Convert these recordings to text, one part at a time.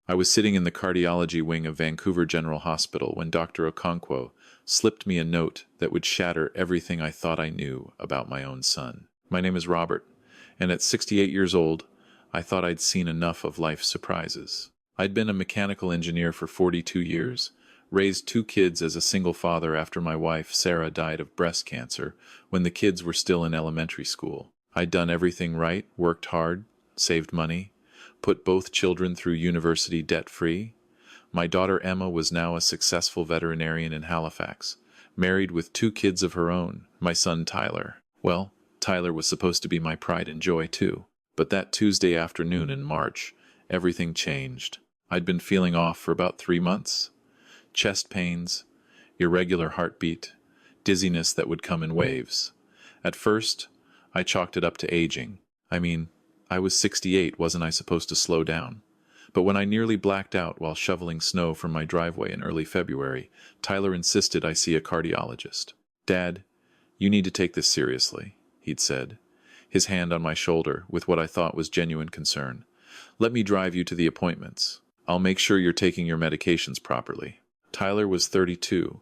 I was sitting in the cardiology wing of Vancouver General Hospital when Dr. Okonkwo slipped me a note that would shatter everything I thought I knew about my own son. My name is Robert, and at 68 years old, I thought I'd seen enough of life's surprises. I'd been a mechanical engineer for 42 years, raised 2 kids as a single father after my wife, Sarah, died of breast cancer when the kids were still in elementary school. I'd done everything right, worked hard, saved money, put both children through university debt-free. My daughter Emma was now a successful veterinarian in Halifax, married with 2 kids of her own, my son Tyler. Well, Tyler was supposed to be my pride and joy too. But that Tuesday afternoon in March, everything changed. I'd been feeling off for about 3 months. Chest pains, irregular heartbeat, dizziness that would come in waves. At first, I chalked it up to aging. I was 68, wasn't I supposed to slow down? But when I nearly blacked out while shoveling snow from my driveway in early February, Tyler insisted I see a cardiologist. "Dad, you need to take this seriously," he'd said, his hand on my shoulder with what I thought was genuine concern. "Let me drive you to the appointments. I'll make sure you're taking your medications properly." Tyler was 32,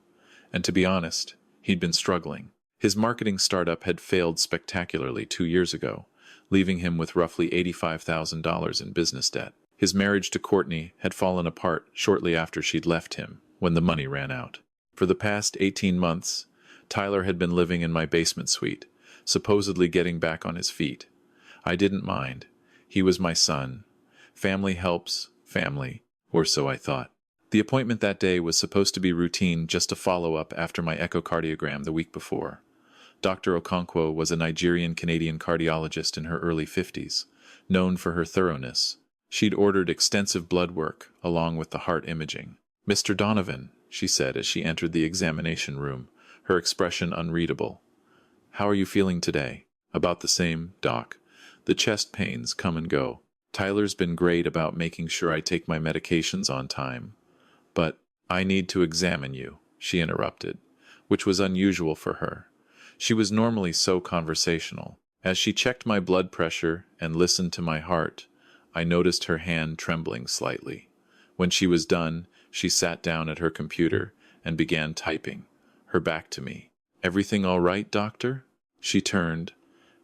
and to be honest, he'd been struggling. His marketing startup had failed spectacularly 2 years ago, leaving him with roughly $85,000 in business debt. His marriage to Courtney had fallen apart shortly after she'd left him, when the money ran out. For the past 18 months, Tyler had been living in my basement suite, supposedly getting back on his feet. I didn't mind. He was my son. Family helps family, or so I thought. The appointment that day was supposed to be routine, just a follow-up after my echocardiogram the week before. Dr. Okonkwo was a Nigerian-Canadian cardiologist in her early 50s, known for her thoroughness. She'd ordered extensive blood work, along with the heart imaging. "Mr. Donovan," she said as she entered the examination room, her expression unreadable. "How are you feeling today?" "About the same, Doc. The chest pains come and go. Tyler's been great about making sure I take my medications on time. But I need to examine you," she interrupted, which was unusual for her. She was normally so conversational. As she checked my blood pressure and listened to my heart, I noticed her hand trembling slightly. When she was done, she sat down at her computer and began typing, her back to me. "Everything all right, doctor?" She turned,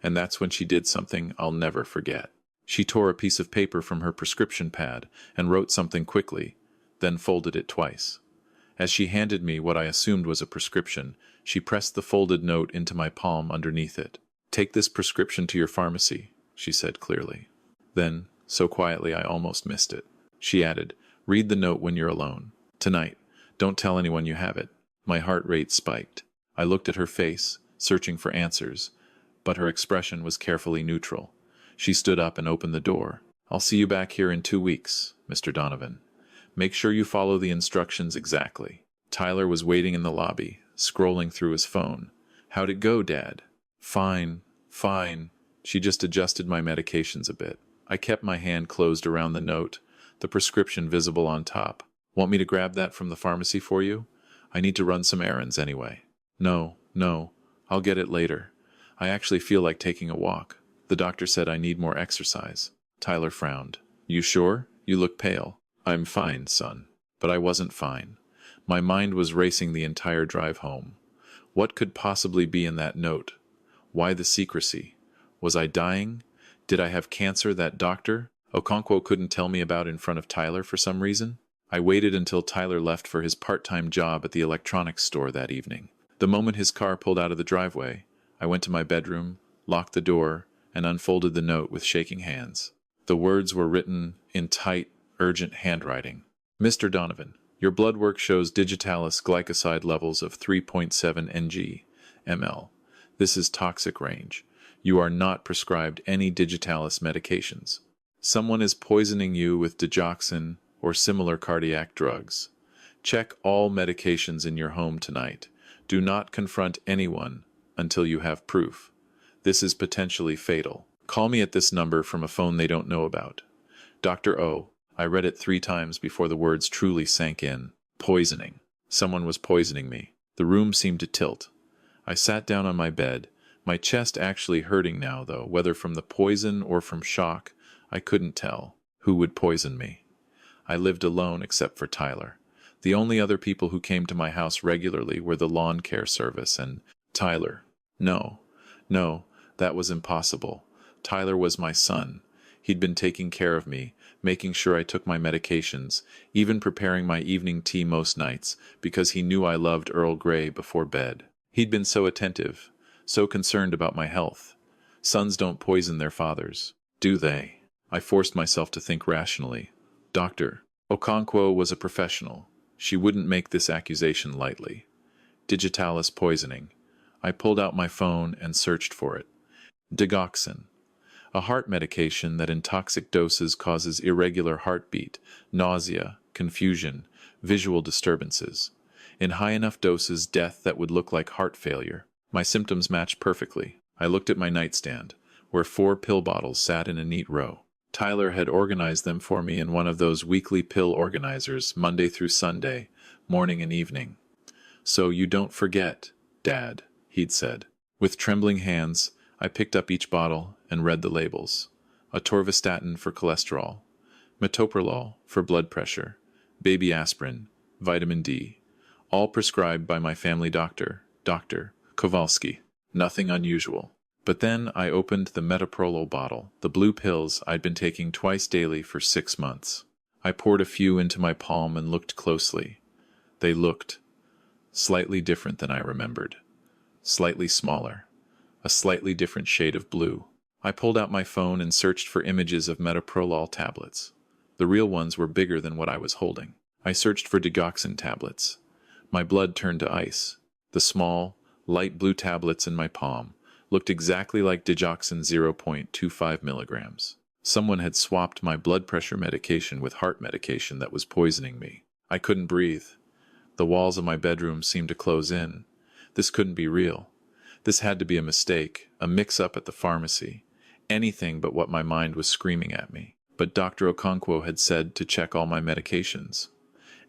and that's when she did something I'll never forget. She tore a piece of paper from her prescription pad and wrote something quickly, then folded it twice. As she handed me what I assumed was a prescription, she pressed the folded note into my palm underneath it. "Take this prescription to your pharmacy," she said clearly. Then, so quietly I almost missed it, she added, "Read the note when you're alone. Tonight. Don't tell anyone you have it." My heart rate spiked. I looked at her face, searching for answers, but her expression was carefully neutral. She stood up and opened the door. "I'll see you back here in 2 weeks, Mr. Donovan. Make sure you follow the instructions exactly." Tyler was waiting in the lobby, scrolling through his phone. "How'd it go, Dad?" Fine. She just adjusted my medications a bit. I kept my hand closed around the note, the prescription visible on top. "Want me to grab that from the pharmacy for you? I need to run some errands anyway." No, I'll get it later. I actually feel like taking a walk. The doctor said I need more exercise." Tyler frowned. "You sure? You look pale." "I'm fine, son." But I wasn't fine. My mind was racing the entire drive home. What could possibly be in that note? Why the secrecy? Was I dying? Did I have cancer that Dr. Okonkwo couldn't tell me about in front of Tyler for some reason? I waited until Tyler left for his part-time job at the electronics store that evening. The moment his car pulled out of the driveway, I went to my bedroom, locked the door, and unfolded the note with shaking hands. The words were written in tight, urgent handwriting. "Mr. Donovan, your blood work shows Digitalis glycoside levels of 3.7 ng/ml. This is toxic range. You are not prescribed any Digitalis medications. Someone is poisoning you with digoxin or similar cardiac drugs. Check all medications in your home tonight. Do not confront anyone until you have proof. This is potentially fatal. Call me at this number from a phone they don't know about. Dr. O." I read it 3 times before the words truly sank in. Poisoning. Someone was poisoning me. The room seemed to tilt. I sat down on my bed, my chest actually hurting now, though, whether from the poison or from shock, I couldn't tell. Who would poison me? I lived alone except for Tyler. The only other people who came to my house regularly were the lawn care service and Tyler. No, no, that was impossible. Tyler was my son. He'd been taking care of me, making sure I took my medications, even preparing my evening tea most nights, because he knew I loved Earl Grey before bed. He'd been so attentive, so concerned about my health. Sons don't poison their fathers, do they? I forced myself to think rationally. Doctor, Okonkwo was a professional. She wouldn't make this accusation lightly. Digitalis poisoning. I pulled out my phone and searched for it. Digoxin, a heart medication that in toxic doses causes irregular heartbeat, nausea, confusion, visual disturbances. In high enough doses, death that would look like heart failure. My symptoms matched perfectly. I looked at my nightstand, where 4 pill bottles sat in a neat row. Tyler had organized them for me in one of those weekly pill organizers, Monday through Sunday, morning and evening. "So you don't forget, Dad," he'd said. With trembling hands, I picked up each bottle and read the labels. Atorvastatin for cholesterol, metoprolol for blood pressure, baby aspirin, vitamin D, all prescribed by my family doctor, Dr. Kowalski. Nothing unusual. But then I opened the metoprolol bottle, the blue pills I'd been taking twice daily for 6 months. I poured a few into my palm and looked closely. They looked slightly different than I remembered. Slightly smaller. A slightly different shade of blue. I pulled out my phone and searched for images of metoprolol tablets. The real ones were bigger than what I was holding. I searched for digoxin tablets. My blood turned to ice. The small, light blue tablets in my palm looked exactly like digoxin 0.25 milligrams. Someone had swapped my blood pressure medication with heart medication that was poisoning me. I couldn't breathe. The walls of my bedroom seemed to close in. This couldn't be real. This had to be a mistake, a mix-up at the pharmacy. Anything but what my mind was screaming at me. But Dr. Okonkwo had said to check all my medications.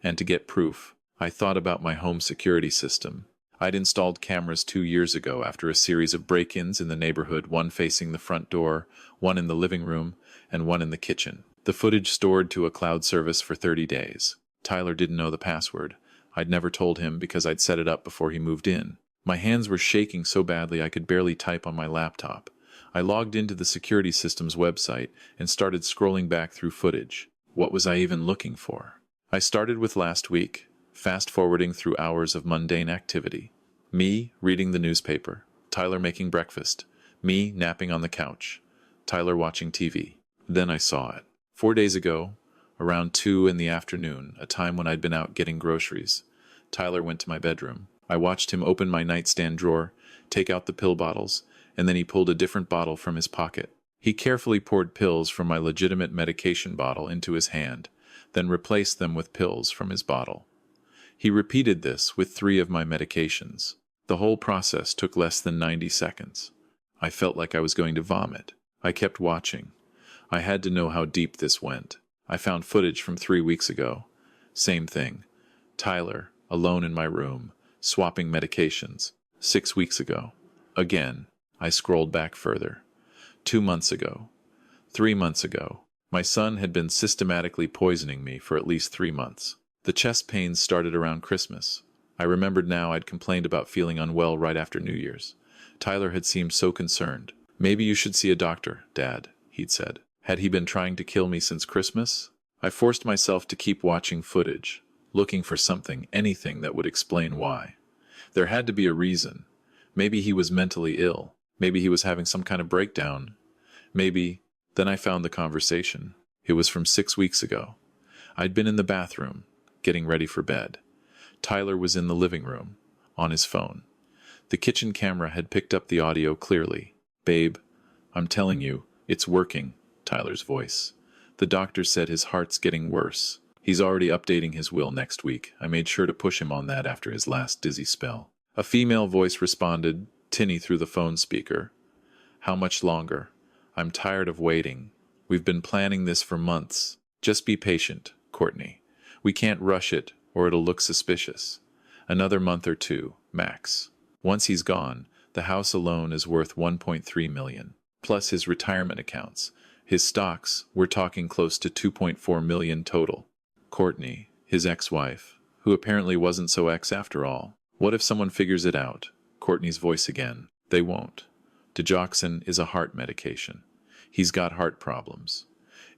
And to get proof, I thought about my home security system. I'd installed cameras 2 years ago after a series of break-ins in the neighborhood, one facing the front door, one in the living room, and one in the kitchen. The footage stored to a cloud service for 30 days. Tyler didn't know the password. I'd never told him because I'd set it up before he moved in. My hands were shaking so badly I could barely type on my laptop. I logged into the security system's website and started scrolling back through footage. What was I even looking for? I started with last week, fast-forwarding through hours of mundane activity. Me reading the newspaper, Tyler making breakfast, me napping on the couch, Tyler watching TV. Then I saw it. 4 days ago, around 2 in the afternoon, a time when I'd been out getting groceries, Tyler went to my bedroom. I watched him open my nightstand drawer, take out the pill bottles, and then he pulled a different bottle from his pocket. He carefully poured pills from my legitimate medication bottle into his hand, then replaced them with pills from his bottle. He repeated this with 3 of my medications. The whole process took less than 90 seconds. I felt like I was going to vomit. I kept watching. I had to know how deep this went. I found footage from 3 weeks ago. Same thing. Tyler, alone in my room, swapping medications. 6 weeks ago. Again. I scrolled back further. 2 months ago. 3 months ago. My son had been systematically poisoning me for at least 3 months. The chest pains started around Christmas. I remembered now I'd complained about feeling unwell right after New Year's. Tyler had seemed so concerned. "Maybe you should see a doctor, Dad," he'd said. Had he been trying to kill me since Christmas? I forced myself to keep watching footage, looking for something, anything that would explain why. There had to be a reason. Maybe he was mentally ill. Maybe he was having some kind of breakdown. Maybe. Then I found the conversation. It was from 6 weeks ago. I'd been in the bathroom, getting ready for bed. Tyler was in the living room, on his phone. The kitchen camera had picked up the audio clearly. "Babe, I'm telling you, it's working," Tyler's voice. "The doctor said his heart's getting worse. He's already updating his will next week. I made sure to push him on that after his last dizzy spell." A female voice responded, tinny through the phone speaker. "How much longer? I'm tired of waiting. We've been planning this for months. Just be patient, Courtney. We can't rush it, or it'll look suspicious. Another month or 2, max. Once he's gone, the house alone is worth $1.3 million. Plus his retirement accounts. His stocks, we're talking close to $2.4 million total. Courtney, his ex-wife, who apparently wasn't so ex after all. What if someone figures it out? Courtney's voice again. They won't. Digoxin is a heart medication. He's got heart problems.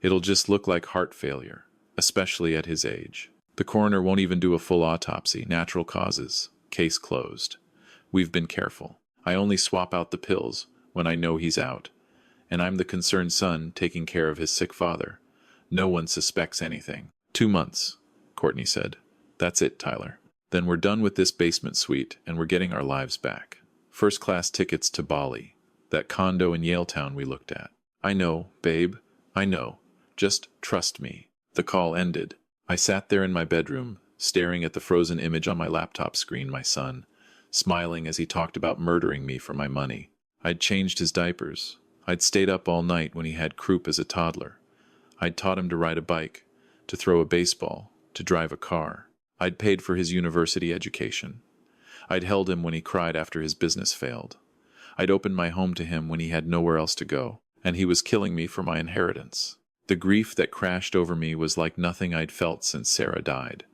It'll just look like heart failure, especially at his age. The coroner won't even do a full autopsy. Natural causes. Case closed. We've been careful. I only swap out the pills when I know he's out. And I'm the concerned son taking care of his sick father. No one suspects anything. 2 months, Courtney said. That's it, Tyler. Then we're done with this basement suite and we're getting our lives back. First-class tickets to Bali, that condo in Yaletown we looked at. I know, babe. I know. Just trust me. The call ended. I sat there in my bedroom, staring at the frozen image on my laptop screen, my son, smiling as he talked about murdering me for my money. I'd changed his diapers. I'd stayed up all night when he had croup as a toddler. I'd taught him to ride a bike, to throw a baseball, to drive a car. I'd paid for his university education. I'd held him when he cried after his business failed. I'd opened my home to him when he had nowhere else to go, and he was killing me for my inheritance. The grief that crashed over me was like nothing I'd felt since Sarah died.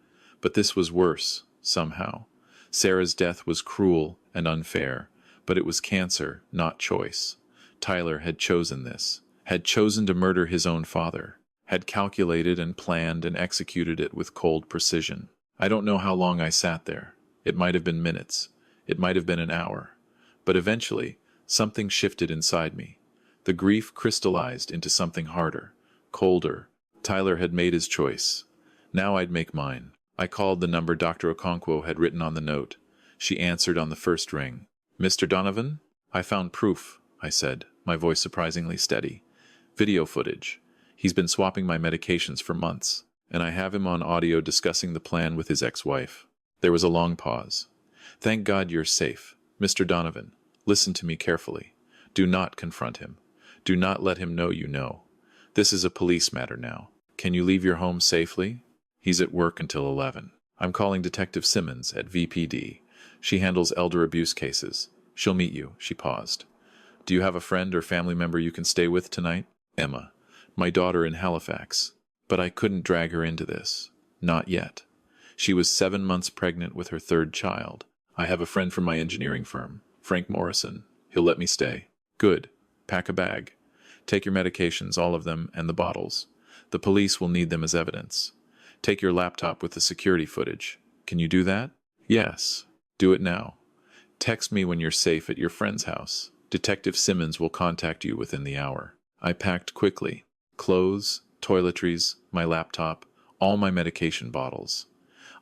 But this was worse, somehow. Sarah's death was cruel and unfair, but it was cancer, not choice. Tyler had chosen this, had chosen to murder his own father, had calculated and planned and executed it with cold precision. I don't know how long I sat there. It might have been minutes. It might have been an hour. But eventually, something shifted inside me. The grief crystallized into something harder, colder. Tyler had made his choice. Now I'd make mine. I called the number Dr. Okonkwo had written on the note. She answered on the first ring. Mr. Donovan? I found proof, I said, my voice surprisingly steady. Video footage. He's been swapping my medications for months, and I have him on audio discussing the plan with his ex-wife. There was a long pause. Thank God you're safe. Mr. Donovan, listen to me carefully. Do not confront him. Do not let him know you know. This is a police matter now. Can you leave your home safely? He's at work until 11. I'm calling Detective Simmons at VPD. She handles elder abuse cases. She'll meet you. She paused. Do you have a friend or family member you can stay with tonight? Emma. My daughter in Halifax. But I couldn't drag her into this. Not yet. She was 7 months pregnant with her third child. I have a friend from my engineering firm, Frank Morrison. He'll let me stay. Good. Pack a bag. Take your medications, all of them, and the bottles. The police will need them as evidence. Take your laptop with the security footage. Can you do that? Yes. Do it now. Text me when you're safe at your friend's house. Detective Simmons will contact you within the hour. I packed quickly. Clothes, toiletries, my laptop, all my medication bottles.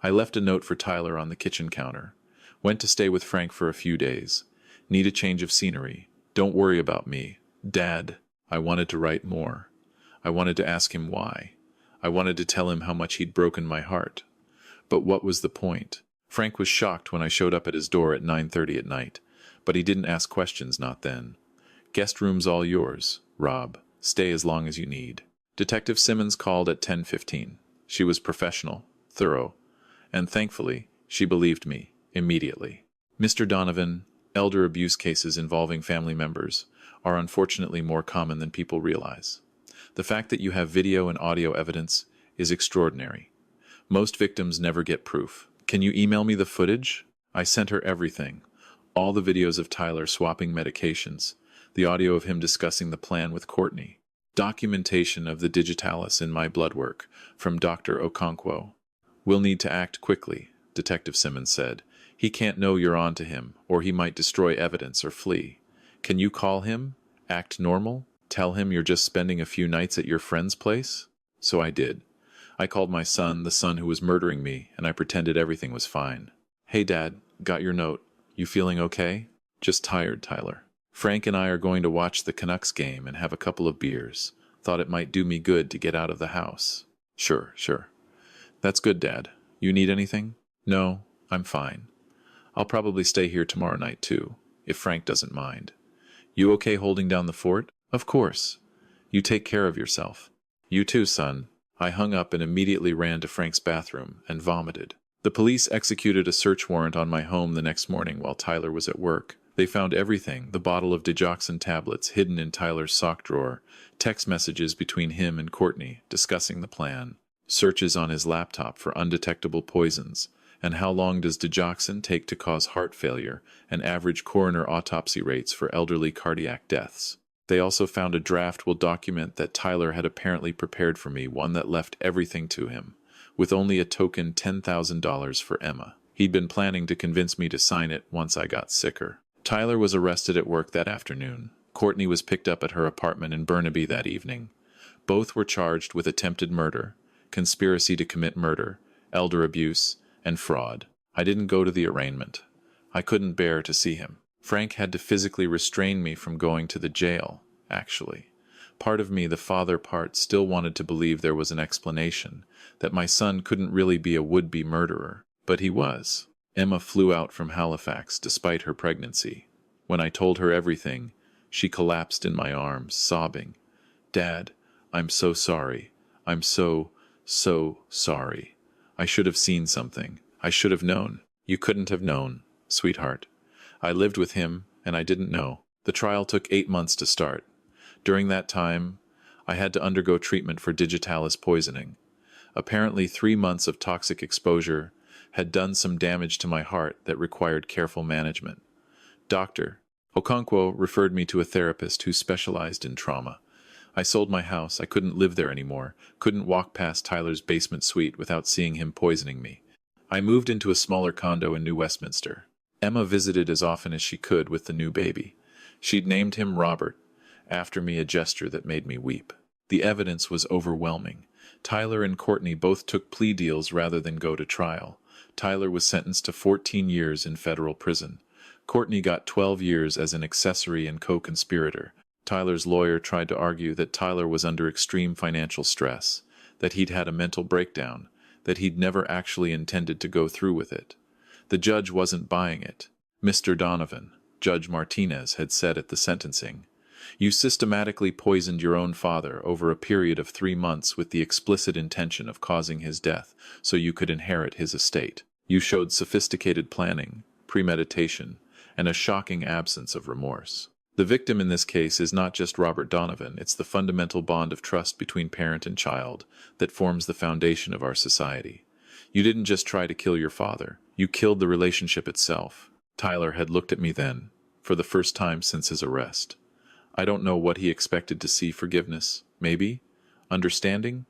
I left a note for Tyler on the kitchen counter. Went to stay with Frank for a few days. Need a change of scenery. Don't worry about me. Dad. I wanted to write more. I wanted to ask him why. I wanted to tell him how much he'd broken my heart. But what was the point? Frank was shocked when I showed up at his door at 9:30 at night, but he didn't ask questions, not then. Guest room's all yours, Rob. Stay as long as you need. Detective Simmons called at 10:15. She was professional, thorough, and thankfully, she believed me immediately. Mr. Donovan, elder abuse cases involving family members are unfortunately more common than people realize. The fact that you have video and audio evidence is extraordinary. Most victims never get proof. Can you email me the footage? I sent her everything. All the videos of Tyler swapping medications, the audio of him discussing the plan with Courtney, documentation of the Digitalis in my blood work from Dr. Okonkwo. We'll need to act quickly, Detective Simmons said. He can't know you're on to him, or he might destroy evidence or flee. Can you call him? Act normal? Tell him you're just spending a few nights at your friend's place? So I did. I called my son, the son who was murdering me, and I pretended everything was fine. Hey, Dad, got your note. You feeling okay? Just tired, Tyler. Frank and I are going to watch the Canucks game and have a couple of beers. Thought it might do me good to get out of the house. Sure. That's good, Dad. You need anything? No, I'm fine. I'll probably stay here tomorrow night, too, if Frank doesn't mind. You okay holding down the fort? Of course. You take care of yourself. You too, son. I hung up and immediately ran to Frank's bathroom and vomited. The police executed a search warrant on my home the next morning while Tyler was at work. They found everything, the bottle of digoxin tablets hidden in Tyler's sock drawer, text messages between him and Courtney discussing the plan. searches on his laptop for undetectable poisons, and how long does digoxin take to cause heart failure, and average coroner autopsy rates for elderly cardiac deaths. They also found a draft will document that Tyler had apparently prepared for me, one that left everything to him, with only a token $10,000 for Emma. He'd been planning to convince me to sign it once I got sicker. Tyler was arrested at work that afternoon. Courtney was picked up at her apartment in Burnaby that evening. Both were charged with attempted murder, conspiracy to commit murder, elder abuse, and fraud. I didn't go to the arraignment. I couldn't bear to see him. Frank had to physically restrain me from going to the jail, actually. Part of me, the father part, still wanted to believe there was an explanation, that my son couldn't really be a would-be murderer. But he was. Emma flew out from Halifax despite her pregnancy. When I told her everything, she collapsed in my arms, sobbing. "Dad, I'm so sorry. I'm so sorry. I should have seen something. I should have known." "You couldn't have known, sweetheart. I lived with him, and I didn't know." The trial took 8 months to start. During that time, I had to undergo treatment for Digitalis poisoning. Apparently 3 months of toxic exposure had done some damage to my heart that required careful management. Dr. Okonkwo referred me to a therapist who specialized in trauma. I sold my house. I couldn't live there anymore, couldn't walk past Tyler's basement suite without seeing him poisoning me. I moved into a smaller condo in New Westminster. Emma visited as often as she could with the new baby. She'd named him Robert, after me, a gesture that made me weep. The evidence was overwhelming. Tyler and Courtney both took plea deals rather than go to trial. Tyler was sentenced to 14 years in federal prison. Courtney got 12 years as an accessory and co-conspirator. Tyler's lawyer tried to argue that Tyler was under extreme financial stress, that he'd had a mental breakdown, that he'd never actually intended to go through with it. The judge wasn't buying it. "Mr. Donovan," Judge Martinez had said at the sentencing, "you systematically poisoned your own father over a period of 3 months with the explicit intention of causing his death so you could inherit his estate. You showed sophisticated planning, premeditation, and a shocking absence of remorse." The victim in this case is not just Robert Donovan, it's the fundamental bond of trust between parent and child that forms the foundation of our society. You didn't just try to kill your father, you killed the relationship itself. Tyler had looked at me then, for the first time since his arrest. I don't know what he expected to see. Forgiveness, maybe? Understanding?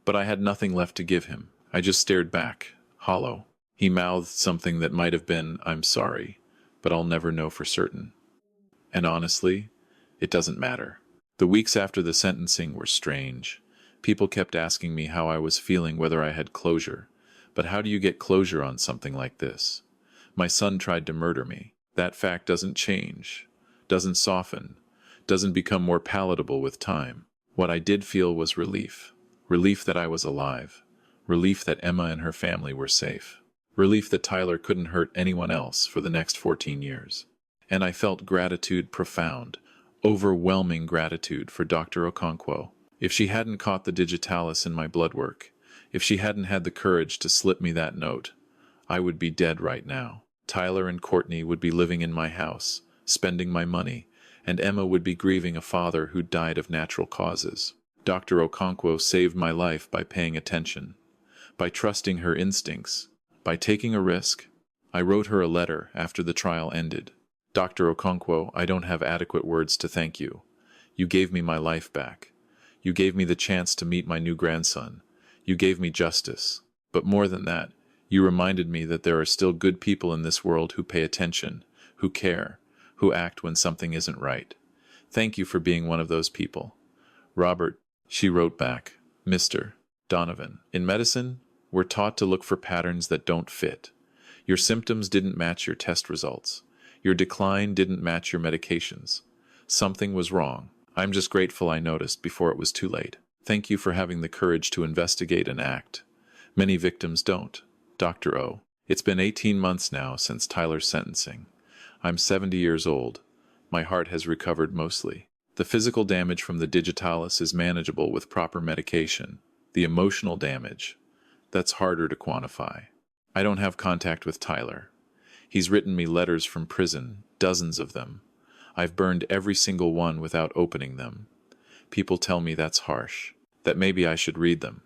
But I had nothing left to give him. I just stared back, hollow. He mouthed something that might have been, "I'm sorry, but I'll never know for certain." And honestly, it doesn't matter. The weeks after the sentencing were strange. People kept asking me how I was feeling, whether I had closure. But how do you get closure on something like this? My son tried to murder me. That fact doesn't change, doesn't soften, doesn't become more palatable with time. What I did feel was relief. Relief that I was alive. Relief that Emma and her family were safe. Relief that Tyler couldn't hurt anyone else for the next 14 years. And I felt gratitude, profound, overwhelming gratitude for Dr. Okonkwo. If she hadn't caught the digitalis in my blood work, if she hadn't had the courage to slip me that note, I would be dead right now. Tyler and Courtney would be living in my house, spending my money, and Emma would be grieving a father who died of natural causes. Dr. Okonkwo saved my life by paying attention, by trusting her instincts, by taking a risk. I wrote her a letter after the trial ended. "Dr. Okonkwo, I don't have adequate words to thank you. You gave me my life back. You gave me the chance to meet my new grandson. You gave me justice. But more than that, you reminded me that there are still good people in this world who pay attention, who care, who act when something isn't right. Thank you for being one of those people." "Robert," she wrote back, "Mr. Donovan, in medicine, we're taught to look for patterns that don't fit. Your symptoms didn't match your test results. Your decline didn't match your medications. Something was wrong. I'm just grateful I noticed before it was too late. Thank you for having the courage to investigate and act. Many victims don't. Dr. O. It's been 18 months now since Tyler's sentencing. I'm 70 years old. My heart has recovered mostly. The physical damage from the digitalis is manageable with proper medication. The emotional damage, that's harder to quantify. I don't have contact with Tyler. He's written me letters from prison, dozens of them. I've burned every single one without opening them. People tell me that's harsh, that maybe I should read them.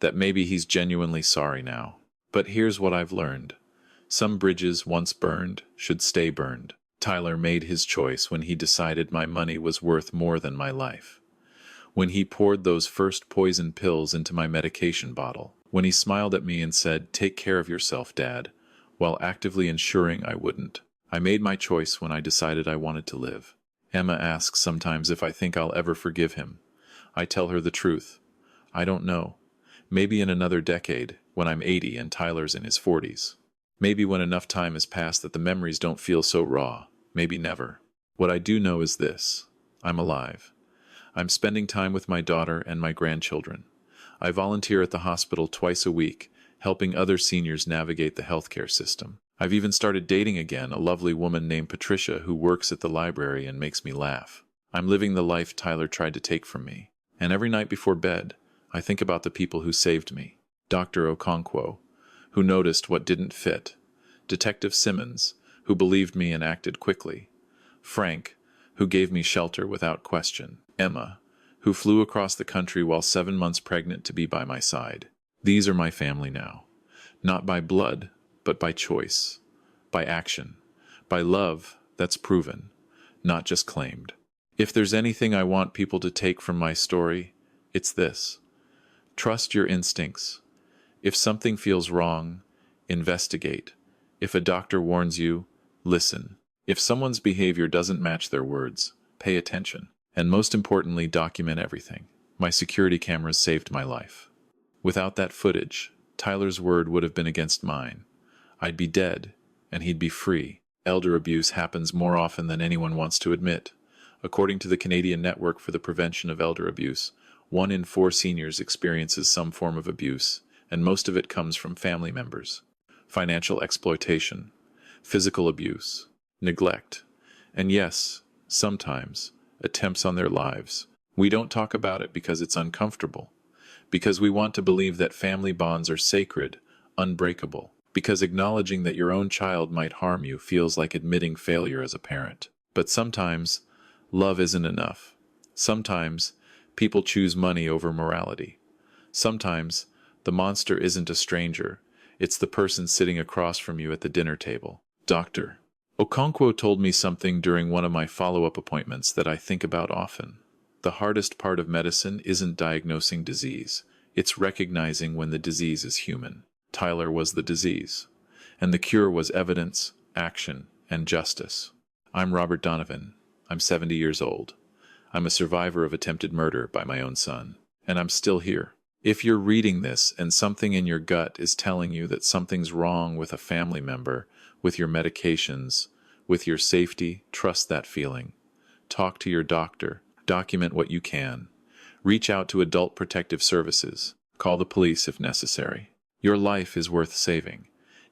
that maybe he's genuinely sorry now. But here's what I've learned. Some bridges once burned should stay burned. Tyler made his choice when he decided my money was worth more than my life. When he poured those first poison pills into my medication bottle. When he smiled at me and said, "Take care of yourself, Dad," while actively ensuring I wouldn't. I made my choice when I decided I wanted to live. Emma asks sometimes if I think I'll ever forgive him. I tell her the truth. I don't know. Maybe in another decade, when I'm 80 and Tyler's in his 40s. Maybe when enough time has passed that the memories don't feel so raw. Maybe never. What I do know is this. I'm alive. I'm spending time with my daughter and my grandchildren. I volunteer at the hospital twice a week, helping other seniors navigate the healthcare system. I've even started dating again a lovely woman named Patricia who works at the library and makes me laugh. I'm living the life Tyler tried to take from me. And every night before bed, I think about the people who saved me. Dr. Okonkwo, who noticed what didn't fit. Detective Simmons, who believed me and acted quickly. Frank, who gave me shelter without question. Emma, who flew across the country while 7 months pregnant to be by my side. These are my family now. Not by blood, but by choice. By action. By love that's proven, not just claimed. If there's anything I want people to take from my story, it's this. Trust your instincts. If something feels wrong, investigate. If a doctor warns you, listen. If someone's behavior doesn't match their words, pay attention. And most importantly, document everything. My security cameras saved my life. Without that footage, Tyler's word would have been against mine. I'd be dead, and he'd be free. Elder abuse happens more often than anyone wants to admit. According to the Canadian Network for the Prevention of Elder Abuse, 1 in 4 seniors experiences some form of abuse, and most of it comes from family members. Financial exploitation, physical abuse, neglect, and yes, sometimes, attempts on their lives. We don't talk about it because it's uncomfortable, because we want to believe that family bonds are sacred, unbreakable, because acknowledging that your own child might harm you feels like admitting failure as a parent. But sometimes, love isn't enough. Sometimes, people choose money over morality. Sometimes, the monster isn't a stranger, it's the person sitting across from you at the dinner table. Dr. Okonkwo told me something during one of my follow-up appointments that I think about often. The hardest part of medicine isn't diagnosing disease, it's recognizing when the disease is human. Tyler was the disease, and the cure was evidence, action, and justice. I'm Robert Donovan. I'm 70 years old. I'm a survivor of attempted murder by my own son, and I'm still here. If you're reading this and something in your gut is telling you that something's wrong with a family member, with your medications, with your safety, trust that feeling. Talk to your doctor. Document what you can. Reach out to Adult Protective Services. Call the police if necessary. Your life is worth saving,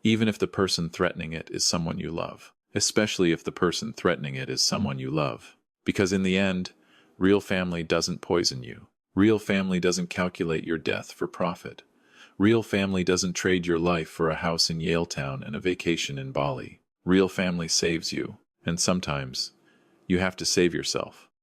even if the person threatening it is someone you love. Especially if the person threatening it is someone you love. Because in the end, real family doesn't poison you. Real family doesn't calculate your death for profit. Real family doesn't trade your life for a house in Yaletown and a vacation in Bali. Real family saves you, and sometimes you have to save yourself.